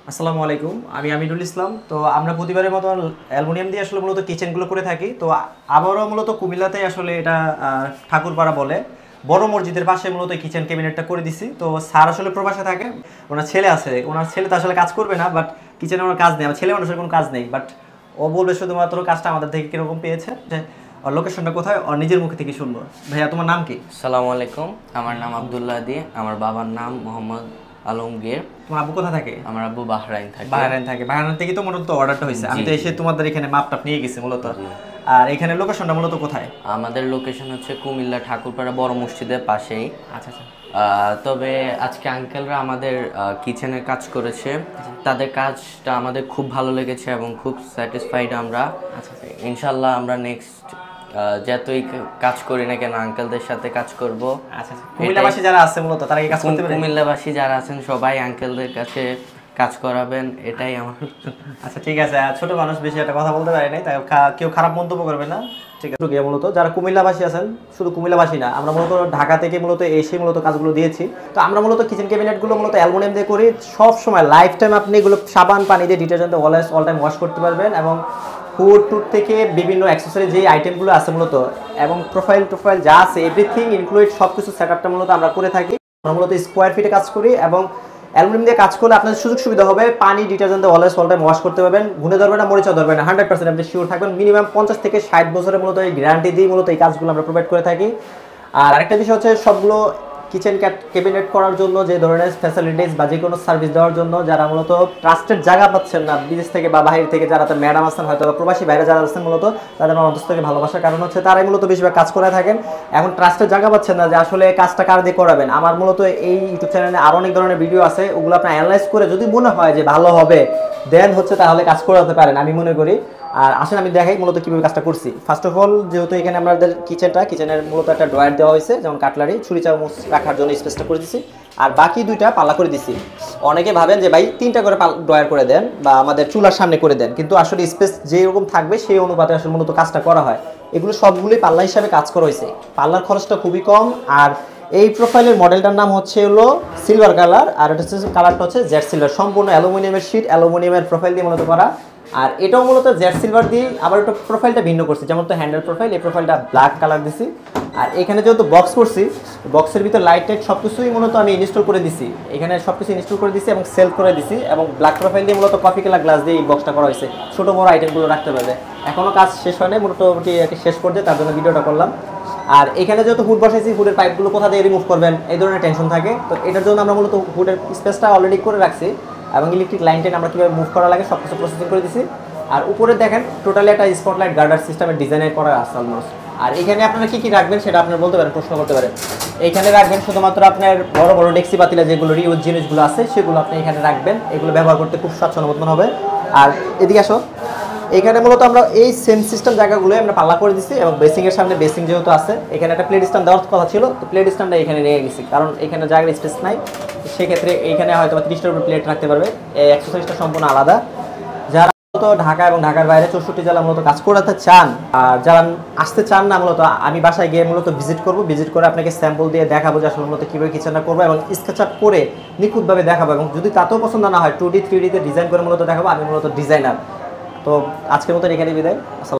আসসালামু আলাইকুম, আমি আমিনুল ইসলাম। তো আমরা প্রতিবারের মতো অ্যালুমিনিয়াম দিয়ে আসলে মূলত কিচেনগুলো করে থাকি। তো আবারও মূলত কুমিল্লাতে আসলে এটা ঠাকুরপাড়া বলে বড় মসজিদের পাশে মূলত কিচেন ক্যাবিনেটটা করে দিছি। তো স্যার আসলে প্রবাসে থাকে, ওনার ছেলে আছে, ওনার ছেলে তো আসলে কাজ করবে না, বাট কিচেনে ওনার কাজ নেই, আমার ছেলে মানুষের কোনো কাজ নেই, বাট ও বলবে শুধুমাত্র কাজটা আমাদের থেকে কীরকম পেয়েছে, যে ওর লোকেশনটা কোথায় ওর নিজের মুখ থেকে শুনবো। ভাইয়া, তোমার নাম কি? সালামু আলাইকুম, আমার নাম আব্দুল্লাহ দি, আমার বাবার নাম মোহাম্মদ আলমগীর। তোমার আব্বু কোথা থাকে? আমার আব্বু বাহরাইন থাকে। বাহরাইন থেকে তো মূলত অর্ডারটা হয়েছে। আমি তো এসে তোমাদের এখানে মাপটা নিয়ে গেছি মূলত। আর এখানে লোকেশনটা মূলত কোথায়? আমাদের লোকেশন হচ্ছে কুমিল্লা ঠাকুরপাড়া বড় মসজিদের পাশেই। আচ্ছা আচ্ছা। তবে আজকে আঙ্কেলরা আমাদের কিচেনের কাজ করেছে, তাদের কাজটা আমাদের খুব ভালো লেগেছে এবং খুব স্যাটিসফাইড আমরা। আচ্ছা, ইনশাল্লাহ আমরা নেক্সট যতই কাজ করি না কেন আঙ্কেলদের সাথে কাজ করব। আচ্ছা, কুমিল্লাবাসী যারা আছে মূলত তারা কি কাজ করতে পারে? কুমিল্লাবাসী যারা আছেন সবাই আঙ্কেলদের কাছে কাজ করাবেন, এটাই আমার। আচ্ছা ঠিক আছে, ছোট মানুষ বেশি একটা কথা বলতে পারে নাই, তাই কেউ খারাপ মন্তব্য করবে না। ঠিক আছে, মূলত যারা কুমিল্লাবাসী আছেন, শুধু কুমিল্লাবাসী না, আমরা মূলত ঢাকা থেকে মূলত এসে মূলত কাজগুলো দিয়েছি। তো আমরা মূলত কিচেন ক্যাবিনেটগুলো মূলত অ্যালুমিনিয়াম দিয়ে করি। সব সময় লাইফ টাইম আপনি এগুলো সাবান পানি দিয়ে ডিটারজেন্ট অল টাইম ওয়াশ করতে পারবেন, এবং ফুড টুড থেকে বিভিন্ন অ্যাক্সেসরি যে আইটেমগুলো আছে মূলত, এবং প্রোফাইল যা আছে এভরিথিং ইনক্লুড সব কিছু সেট আপটা মূলত আমরা করে থাকি। আমরা মূলত স্কোয়ার ফিটে কাজ করি, এবং অ্যালুমিনিয়াম দিয়ে কাজ করলে আপনাদের সুযোগ সুবিধা হবে, পানি ডিটারজেন্ট অল টাইম ওয়াশ করতে পারবেন, ঘুনে ধরবে না, মরিচা ধরবে না, 100% আপনি শিওর থাকবেন। মিনিমাম 50 থেকে 60 বছরের মূলত এই গ্যারান্টি দিয়ে মূলত এই কাজগুলো আমরা প্রোভাইড করে থাকি। আর আরেকটা বিষয় হচ্ছে, সবগুলো কিচেন ক্যাবিনেট করার জন্য যে ধরনের ফ্যাসিলিটিস বা যে কোনো সার্ভিস দেওয়ার জন্য যারা মূলত ট্রাস্টেড জায়গা পাচ্ছেন না, বিদেশ থেকে বা বাইরে থেকে যারা ম্যাডাম আছেন, হয়তো বা প্রবাসী বাইরে যারা আছেন, মূলত তাদের আমার অন্তর থেকে ভালোবাসার কারণ হচ্ছে তারাই মূলত বেশিরভাগ কাজ করে থাকেন। এখন ট্রাস্টেড জায়গা পাচ্ছেন না যে আসলে কাজটা কার দিয়ে করাবেন। আমার মূলত এই ইউটিউব চ্যানেলে আরও অনেক ধরনের ভিডিও আছে, ওগুলো আপনি অ্যানালাইজ করে যদি মনে হয় যে ভালো হবে দেন হচ্ছে তাহলে কাজ করাতে পারেন, আমি মনে করি। আর আসলে আমি দেখাই মূলত কীভাবে কাজটা করছি। ফার্স্ট অফ অল, যেহেতু এখানে আমাদের কিচেনের মূলত একটা ড্রয়ার দেওয়া হয়েছে, যেমন কাটলারি ছুরি চামচ রাখার জন্য স্পেসটা করে দিচ্ছি, আর বাকি দুইটা পাল্লা করে দিচ্ছি। অনেকে ভাবেন যে ভাই 3টা করে ড্রয়ার করে দেন বা আমাদের চুলার সামনে করে দেন, কিন্তু আসলে স্পেস যেরকম থাকবে সেই অনুপাতে আসলে মূলত কাজটা করা হয়। এগুলো সবগুলোই পাল্লা হিসাবে কাজ করা হয়েছে, পাল্লার খরচটা খুবই কম। আর এই প্রোফাইলের মডেলটার নাম হলো সিলভার কালার, আর এটা হচ্ছে কালারটা হচ্ছে জেড সিলভার, সম্পূর্ণ অ্যালুমিনিয়ামের শীট, অ্যালুমিনিয়ামের প্রোফাইল দিয়ে মূলত করা। আর এটাও মূলত জেড সিলভার দিয়ে আবার একটু প্রোফাইলটা ভিন্ন করছি, যেমন তো হ্যান্ডেল প্রোফাইল, এই প্রোফাইলটা ব্ল্যাক কালার দিছি। আর এখানে যেহেতু বক্স করছি, বক্সের ভিতর লাইট টাইট সব কিছুই মূলত আমি ইনস্টল করে দিছি, এখানে সব কিছু ইনস্টল করে দিছি এবং সেল করে দিছি, এবং ব্ল্যাক প্রোফাইল দিয়ে মূলত কফি কালার গ্লাস দিয়ে এই বক্সটা করা হয়েছে, ছোটো বড় আইটেমগুলো রাখতে পারবে। এখনও কাজ শেষ হয় নাই, মোটামুটি শেষ করছে, তার জন্য ভিডিওটা করলাম। আর এখানে যেহেতু হুড বসাইছি, হুডের পাইপগুলো কোথা দিয়ে রিমুভ করবেন এই ধরনের টেনশন থাকে, তো এটার জন্য আমরা মূলত হুডের স্পেসটা অলরেডি করে রাখছি, এবং ইলেকট্রিক লাইন টেন আমরা কীভাবে মুভ করা লাগে সব কিছু প্রসেসিং করে দিছি। আর উপরে দেখেন টোটালি একটা স্পটলাইট গার্ডার সিস্টেমের ডিজাইনের করা আছে অলমোস্ট। আর এখানে আপনারা কী কী রাখবেন সেটা আপনারা বলতে পারেন, প্রশ্ন করতে পারেন। এখানে রাখবেন শুধুমাত্র আপনার বড় বড় ডেক্সি পাতিলা যেগুলো রিউজ জিনিসগুলো আছে সেগুলো আপনি এখানে রাখবেন, এগুলো ব্যবহার করতে খুব স্বাচ্ছন্দ্য হবে। আর এদিকে আসো, এখানে মূলত আমরা এই সেম সিস্টেম জায়গাগুলো আমরা পাল্লা করে দিচ্ছি, এবং বেসিংয়ের সামনে বেসিং যেহেতু আছে, এখানে একটা প্লেট স্ট্যান্ড দেওয়ার কথা ছিল, তো প্লেট স্ট্যান্ডটা এখানে নিয়ে গেছি, কারণ এখানে জায়গার স্পেস নাই। সেক্ষেত্রে এইখানে হয়তো 30টার উপর প্লেট রাখতে পারবে, এই এক্সারসাইজটা সম্পূর্ণ আলাদা। যারা মূলত ঢাকা এবং ঢাকার বাইরে 64 জেলা মূলত কাজ করাতে চান, আর যারা আসতে চান না, মূলত আমি বাসায় গিয়ে মূলত ভিজিট করব, ভিজিট করে আপনাকে স্যাম্পল দিয়ে দেখাবো যে আসলে মূলত কীভাবে কিচেনটা করবো, এবং স্কেচ আপ করে নিখুঁতভাবে দেখাবো, এবং যদি তাতেও পছন্দ না হয় 2D 3D তে ডিজাইন করে মূলত দেখাবো। আমি মূলত ডিজাইনার। তো আজকের মতো এখানে বিদায়।